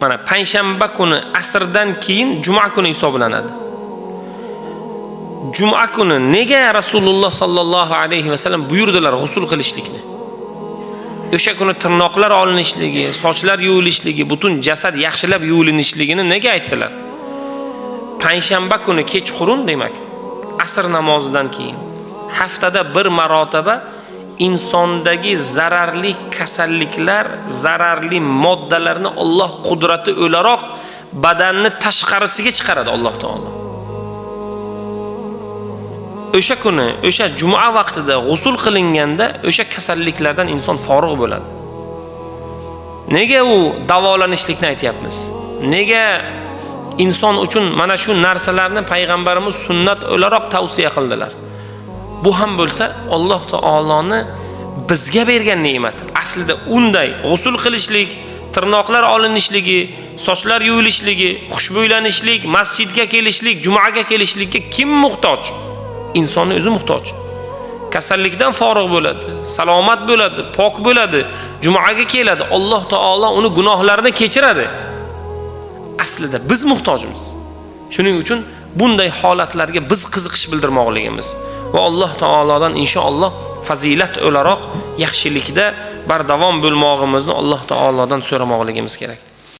Mana payshanba kuni asrdan keyin juma kuni hisoblanadi. Juma kuni nega Rasululloh sallallohu alayhi vasallam buyurdilar g'usl qilishlikni? O'sha kuni tirnoqlar olinishligi, sochlar yuvilishligi, butun jasad yaxshilab yuvilinishligini nega aytdilar? Payshanba kuni kechqurun demak, asr namozidan keyin haftada bir marotaba insondagi zararli kasalliklar, zararli moddalarni Alloh qudrati o'laroq badanni tashqarisiga chiqaradi Alloh taolo. O'sha kuni, o'sha juma vaqtida g'usl qilinganda o'sha kasalliklardan inson forig' bo'ladi. Nega u davolanishlikni aytayapmiz? Nega inson uchun mana shu narsalarni payg'ambarimiz sunnat o'laroq tavsiya qildilar? Bu ham bo'lsa Alloh taoloni bizga bergan ne'mat. Aslida unday g'usl qilishlik, tirnoqlar olinishligi, sochlar yuvilishligi, xushbo'ylanishlik, masjidga kelishlik, jumaga kelishlikka kim muhtoj? Insonning o'zi muhtoj. Kasallikdan forig' bo'ladi, salomat bo'ladi, pok bo'ladi, jumaga keladi. Alloh taolo uni gunohlarini kechiradi. Aslida biz muhtojmiz. Shuning uchun bunday holatlarga biz qiziqish bildirmoqligimiz va Alloh taolodan inshaalloh fazilat o'laroq yaxshilikda bardavom bo'lmog'imizni Alloh taolodan so'ramoqligimiz kerak.